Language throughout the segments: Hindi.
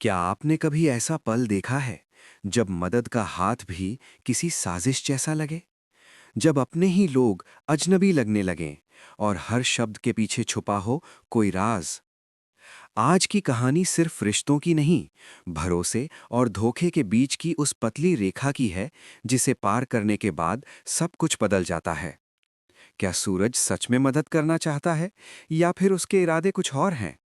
क्या आपने कभी ऐसा पल देखा है जब मदद का हाथ भी किसी साजिश जैसा लगे? जब अपने ही लोग अजनबी लगने लगें और हर शब्द के पीछे छुपा हो कोई राज। आज की कहानी सिर्फ रिश्तों की नहीं, भरोसे और धोखे के बीच की उस पतली रेखा की है जिसे पार करने के बाद सब कुछ बदल जाता है। क्या सूरज सच में मदद करना चाहता है या फिर उसके इरादे कुछ और हैं?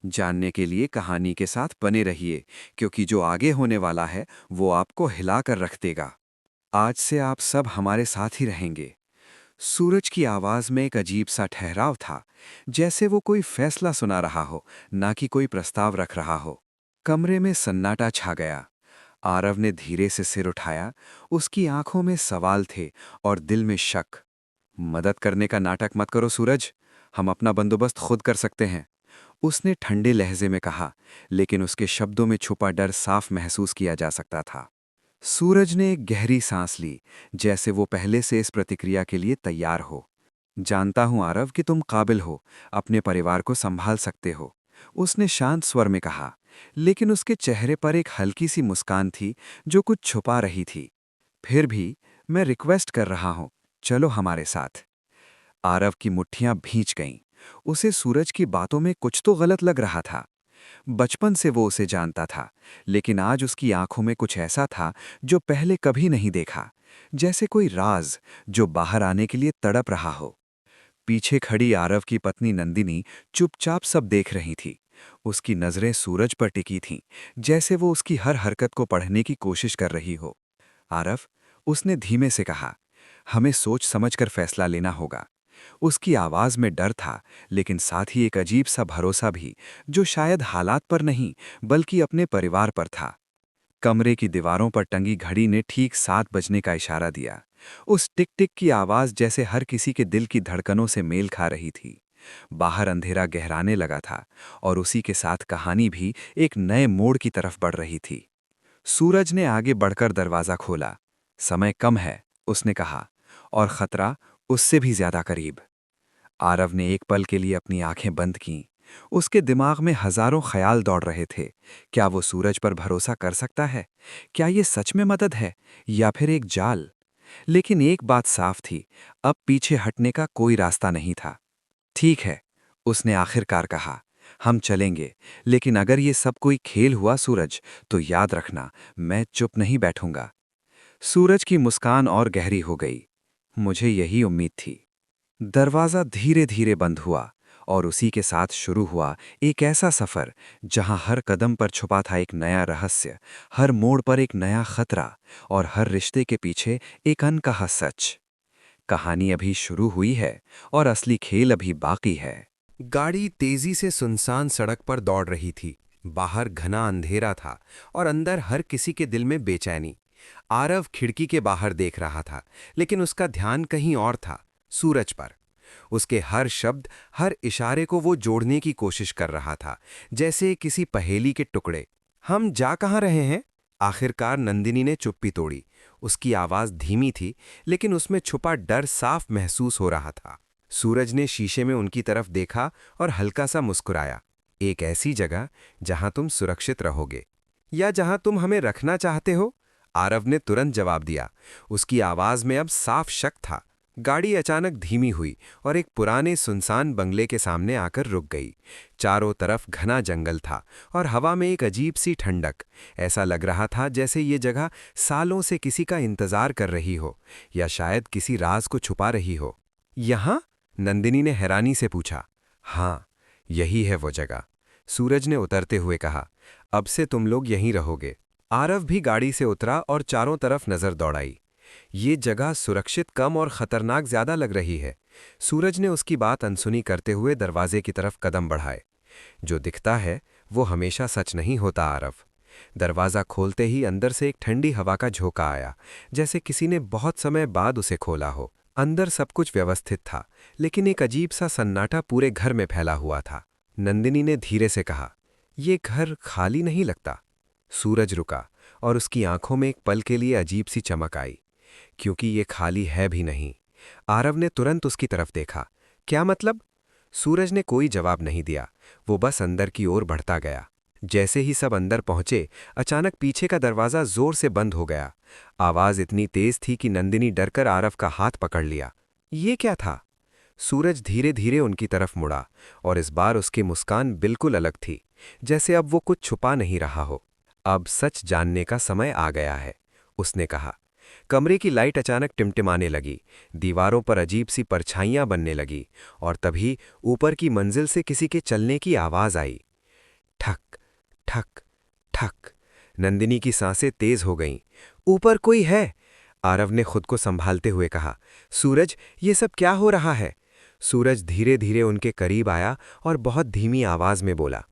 जानने के लिए कहानी के साथ बने रहिए, क्योंकि जो आगे होने वाला है वो आपको हिला कर रख देगा। आज से आप सब हमारे साथ ही रहेंगे। सूरज की आवाज में एक अजीब सा ठहराव था, जैसे वो कोई फैसला सुना रहा हो, ना कि कोई प्रस्ताव रख रहा हो। कमरे में सन्नाटा छा गया। आरव ने धीरे से सिर उठाया। उसकी आंखों में सवाल थे और दिल में शक। मदद करने का नाटक मत करो सूरज, हम अपना बंदोबस्त खुद कर सकते हैं, उसने ठंडे लहजे में कहा, लेकिन उसके शब्दों में छुपा डर साफ महसूस किया जा सकता था। सूरज ने एक गहरी सांस ली, जैसे वो पहले से इस प्रतिक्रिया के लिए तैयार हो। जानता हूं आरव कि तुम काबिल हो, अपने परिवार को संभाल सकते हो, उसने शांत स्वर में कहा, लेकिन उसके चेहरे पर एक हल्की सी मुस्कान थी जो कुछ छुपा रही थी। फिर भी मैं रिक्वेस्ट कर रहा हूं, चलो हमारे साथ। आरव की मुट्ठियां भींच गईं। उसे सूरज की बातों में कुछ तो गलत लग रहा था। बचपन से वो उसे जानता था, लेकिन आज उसकी आंखों में कुछ ऐसा था जो पहले कभी नहीं देखा, जैसे कोई राज जो बाहर आने के लिए तड़प रहा हो। पीछे खड़ी आरव की पत्नी नंदिनी चुपचाप सब देख रही थी। उसकी नजरें सूरज पर टिकी थीं, जैसे वो उसकी हर हरकत को पढ़ने की कोशिश कर रही हो। आरव, उसने धीमे से कहा, हमें सोच समझकर फैसला लेना होगा। उसकी आवाज में डर था, लेकिन साथ ही एक अजीब सा भरोसा भी, जो शायद हालात पर नहीं बल्कि अपने परिवार पर था। कमरे की दीवारों पर टंगी घड़ी ने ठीक 7 बजने का इशारा दिया। उस टिक टिक की आवाज जैसे हर किसी के दिल की धड़कनों से मेल खा रही थी। बाहर अंधेरा गहराने लगा था और उसी के साथ कहानी भी एक नए मोड़ की तरफ बढ़ रही थी। सूरज ने आगे बढ़कर दरवाजा खोला। समय कम है, उसने कहा, और खतरा उससे भी ज्यादा करीब। आरव ने एक पल के लिए अपनी आंखें बंद कीं। उसके दिमाग में हजारों ख्याल दौड़ रहे थे। क्या वो सूरज पर भरोसा कर सकता है? क्या ये सच में मदद है या फिर एक जाल? लेकिन एक बात साफ थी, अब पीछे हटने का कोई रास्ता नहीं था। ठीक है, उसने आखिरकार कहा, हम चलेंगे, लेकिन अगर ये सब कोई खेल हुआ सूरज, तो याद रखना, मैं चुप नहीं बैठूंगा। सूरज की मुस्कान और गहरी हो गई। मुझे यही उम्मीद थी। दरवाजा धीरे धीरे बंद हुआ और उसी के साथ शुरू हुआ एक ऐसा सफर जहां हर कदम पर छुपा था एक नया रहस्य, हर मोड़ पर एक नया खतरा और हर रिश्ते के पीछे एक अनकहा सच। कहानी अभी शुरू हुई है और असली खेल अभी बाकी है। गाड़ी तेजी से सुनसान सड़क पर दौड़ रही थी। बाहर घना अंधेरा था और अंदर हर किसी के दिल में बेचैनी। आरव खिड़की के बाहर देख रहा था, लेकिन उसका ध्यान कहीं और था, सूरज पर। उसके हर शब्द, हर इशारे को वो जोड़ने की कोशिश कर रहा था, जैसे किसी पहेली के टुकड़े। हम जा कहाँ रहे हैं? आखिरकार नंदिनी ने चुप्पी तोड़ी। उसकी आवाज धीमी थी, लेकिन उसमें छुपा डर साफ महसूस हो रहा था। सूरज ने शीशे में उनकी तरफ देखा और हल्का सा मुस्कुराया। एक ऐसी जगह जहां तुम सुरक्षित रहोगे, या जहां तुम हमें रखना चाहते हो? आरव ने तुरंत जवाब दिया। उसकी आवाज में अब साफ शक था। गाड़ी अचानक धीमी हुई और एक पुराने सुनसान बंगले के सामने आकर रुक गई। चारों तरफ घना जंगल था और हवा में एक अजीब सी ठंडक। ऐसा लग रहा था जैसे ये जगह सालों से किसी का इंतजार कर रही हो, या शायद किसी राज को छुपा रही हो। यहाँ? नंदिनी ने हैरानी से पूछा। हाँ, यही है वो जगह, सूरज ने उतरते हुए कहा। अब से तुम लोग यहीं रहोगे। आरव भी गाड़ी से उतरा और चारों तरफ नजर दौड़ाई। ये जगह सुरक्षित कम और खतरनाक ज्यादा लग रही है। सूरज ने उसकी बात अनसुनी करते हुए दरवाजे की तरफ कदम बढ़ाए। जो दिखता है वो हमेशा सच नहीं होता आरव। दरवाजा खोलते ही अंदर से एक ठंडी हवा का झोंका आया, जैसे किसी ने बहुत समय बाद उसे खोला हो। अंदर सब कुछ व्यवस्थित था, लेकिन एक अजीब सा सन्नाटा पूरे घर में फैला हुआ था। नंदिनी ने धीरे से कहा, ये घर खाली नहीं लगता। सूरज रुका और उसकी आंखों में एक पल के लिए अजीब सी चमक आई। क्योंकि ये खाली है भी नहीं। आरव ने तुरंत उसकी तरफ देखा। क्या मतलब? सूरज ने कोई जवाब नहीं दिया। वो बस अंदर की ओर बढ़ता गया। जैसे ही सब अंदर पहुंचे, अचानक पीछे का दरवाजा जोर से बंद हो गया। आवाज इतनी तेज थी कि नंदिनी डरकर आरव का हाथ पकड़ लिया। ये क्या था? सूरज धीरे धीरे उनकी तरफ मुड़ा और इस बार उसकी मुस्कान बिल्कुल अलग थी, जैसे अब वो कुछ छुपा नहीं रहा हो। अब सच जानने का समय आ गया है, उसने कहा। कमरे की लाइट अचानक टिमटिमाने लगी, दीवारों पर अजीब सी परछाइयां बनने लगी और तभी ऊपर की मंजिल से किसी के चलने की आवाज आई। ठक ठक ठक। नंदिनी की सांसें तेज हो गईं। ऊपर कोई है, आरव ने खुद को संभालते हुए कहा। सूरज, ये सब क्या हो रहा है? सूरज धीरे धीरे उनके करीब आया और बहुत धीमी आवाज में बोला,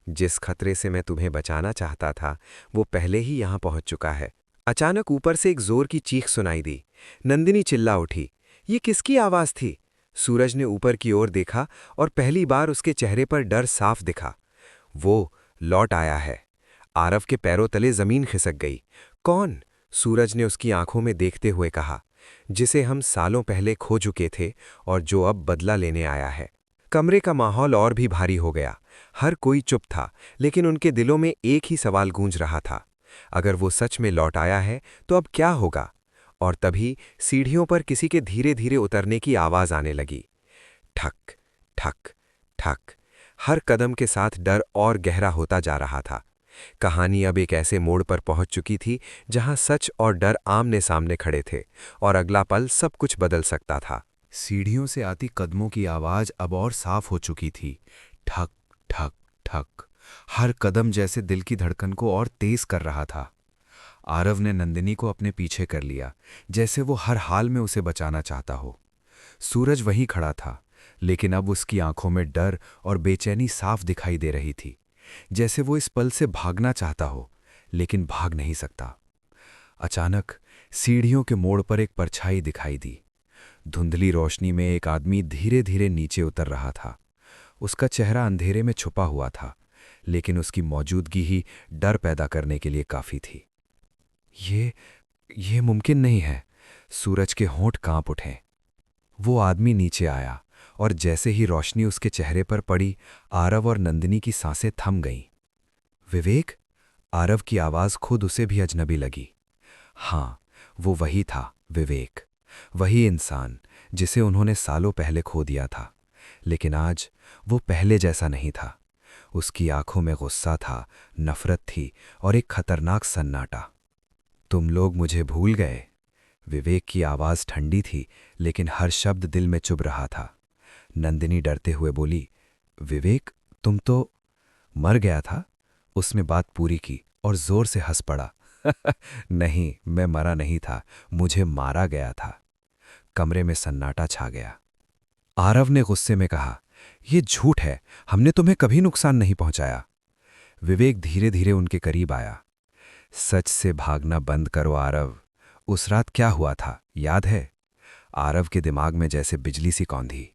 जिस खतरे से मैं तुम्हें बचाना चाहता था वो पहले ही यहां पहुंच चुका है। अचानक ऊपर से एक जोर की चीख सुनाई दी। नंदिनी चिल्ला उठी। ये किसकी आवाज थी? सूरज ने ऊपर की ओर देखा और पहली बार उसके चेहरे पर डर साफ दिखा। वो लौट आया है। आरव के पैरों तले जमीन खिसक गई। कौन? सूरज ने उसकी आंखों में देखते हुए कहा। जिसे हम सालों पहले खो चुके थे और जो अब बदला लेने आया है। कमरे का माहौल और भी भारी हो गया। हर कोई चुप था, लेकिन उनके दिलों में एक ही सवाल गूंज रहा था। अगर वो सच में लौट आया है तो अब क्या होगा? और तभी सीढ़ियों पर किसी के धीरे धीरे उतरने की आवाज आने लगी। ठक ठक ठक। हर कदम के साथ डर और गहरा होता जा रहा था। कहानी अब एक ऐसे मोड़ पर पहुंच चुकी थी जहां सच और डर आमने सामने खड़े थे और अगला पल सब कुछ बदल सकता था। सीढ़ियों से आती कदमों की आवाज अब और साफ हो चुकी थी। ठक ठक ठक। हर कदम जैसे दिल की धड़कन को और तेज कर रहा था। आरव ने नंदिनी को अपने पीछे कर लिया, जैसे वो हर हाल में उसे बचाना चाहता हो। सूरज वहीं खड़ा था, लेकिन अब उसकी आंखों में डर और बेचैनी साफ दिखाई दे रही थी, जैसे वो इस पल से भागना चाहता हो, लेकिन भाग नहीं सकता। अचानक सीढ़ियों के मोड़ पर एक परछाई दिखाई दी। धुंधली रोशनी में एक आदमी धीरे धीरे नीचे उतर रहा था। उसका चेहरा अंधेरे में छुपा हुआ था, लेकिन उसकी मौजूदगी ही डर पैदा करने के लिए काफी थी। ये मुमकिन नहीं है। सूरज के होंठ कांप उठे। वो आदमी नीचे आया और जैसे ही रोशनी उसके चेहरे पर पड़ी, आरव और नंदिनी की सांसें थम गईं। विवेक? आरव की आवाज खुद उसे भी अजनबी लगी। हाँ, वो वही था, विवेक। वही इंसान जिसे उन्होंने सालों पहले खो दिया था। लेकिन आज वो पहले जैसा नहीं था। उसकी आंखों में गुस्सा था, नफरत थी और एक खतरनाक सन्नाटा। तुम लोग मुझे भूल गए। विवेक की आवाज ठंडी थी, लेकिन हर शब्द दिल में चुभ रहा था। नंदिनी डरते हुए बोली, विवेक, तुम तो मर गया था। उसने बात पूरी की और जोर से हंस पड़ा। नहीं, मैं मरा नहीं था, मुझे मारा गया था। कमरे में सन्नाटा छा गया। आरव ने गुस्से में कहा, यह झूठ है, हमने तुम्हें कभी नुकसान नहीं पहुंचाया। विवेक धीरे धीरे उनके करीब आया। सच से भागना बंद करो आरव। उस रात क्या हुआ था, याद है? आरव के दिमाग में जैसे बिजली सी कौंधी।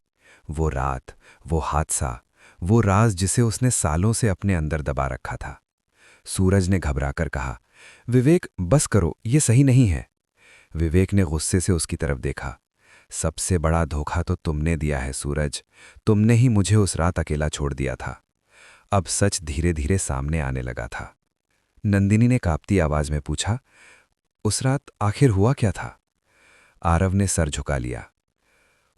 वो रात, वो हादसा, वो राज जिसे उसने सालों से अपने अंदर दबा रखा था। सूरज ने घबराकर कहा, विवेक, बस करो, ये सही नहीं है। विवेक ने गुस्से से उसकी तरफ देखा। सबसे बड़ा धोखा तो तुमने दिया है सूरज। तुमने ही मुझे उस रात अकेला छोड़ दिया था। अब सच धीरे धीरे सामने आने लगा था। नंदिनी ने कांपती आवाज में पूछा, उस रात आखिर हुआ क्या था? आरव ने सर झुका लिया।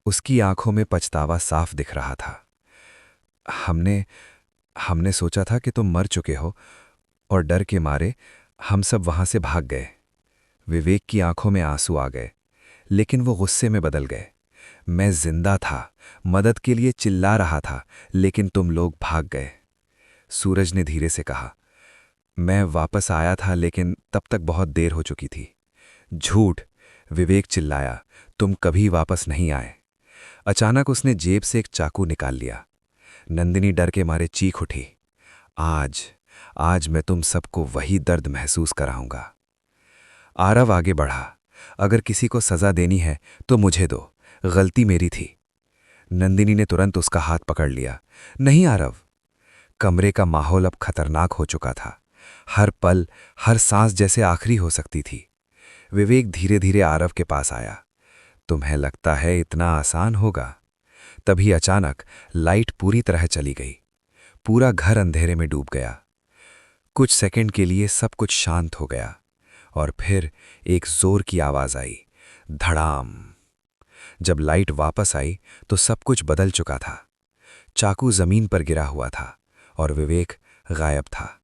उसकी आंखों में पछतावा साफ दिख रहा था। हमने सोचा था कि तुम मर चुके हो और डर के मारे हम सब वहां से भाग गए। विवेक की आंखों में आंसू आ गए, लेकिन वो गुस्से में बदल गए। मैं जिंदा था, मदद के लिए चिल्ला रहा था, लेकिन तुम लोग भाग गए। सूरज ने धीरे से कहा, मैं वापस आया था, लेकिन तब तक बहुत देर हो चुकी थी। झूठ, विवेक चिल्लाया, तुम कभी वापस नहीं आए। अचानक उसने जेब से एक चाकू निकाल लिया। नंदिनी डर के मारे चीख उठी। आज मैं तुम सबको वही दर्द महसूस कराऊंगा। आरव आगे बढ़ा, अगर किसी को सजा देनी है तो मुझे दो, गलती मेरी थी। नंदिनी ने तुरंत उसका हाथ पकड़ लिया। नहीं आरव। कमरे का माहौल अब खतरनाक हो चुका था। हर पल, हर सांस जैसे आखिरी हो सकती थी। विवेक धीरे धीरे आरव के पास आया। तुम्हें लगता है इतना आसान होगा? तभी अचानक लाइट पूरी तरह चली गई। पूरा घर अंधेरे में डूब गया। कुछ सेकंड के लिए सब कुछ शांत हो गया और फिर एक जोर की आवाज आई, धड़ाम। जब लाइट वापस आई तो सब कुछ बदल चुका था। चाकू जमीन पर गिरा हुआ था और विवेक गायब था।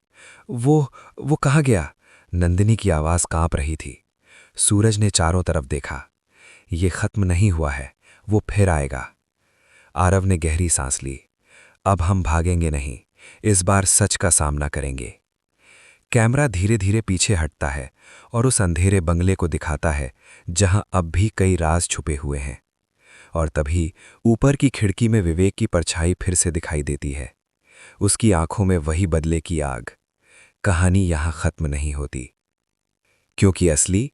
वो कहाँ गया? नंदिनी की आवाज कांप रही थी। सूरज ने चारों तरफ देखा। ये खत्म नहीं हुआ है, वो फिर आएगा। आरव ने गहरी सांस ली। अब हम भागेंगे नहीं, इस बार सच का सामना करेंगे। कैमरा धीरे धीरे पीछे हटता है और उस अंधेरे बंगले को दिखाता है जहां अब भी कई राज छुपे हुए हैं। और तभी ऊपर की खिड़की में विवेक की परछाई फिर से दिखाई देती है। उसकी आंखों में वही बदले की आग। कहानी यहां खत्म नहीं होती, क्योंकि असली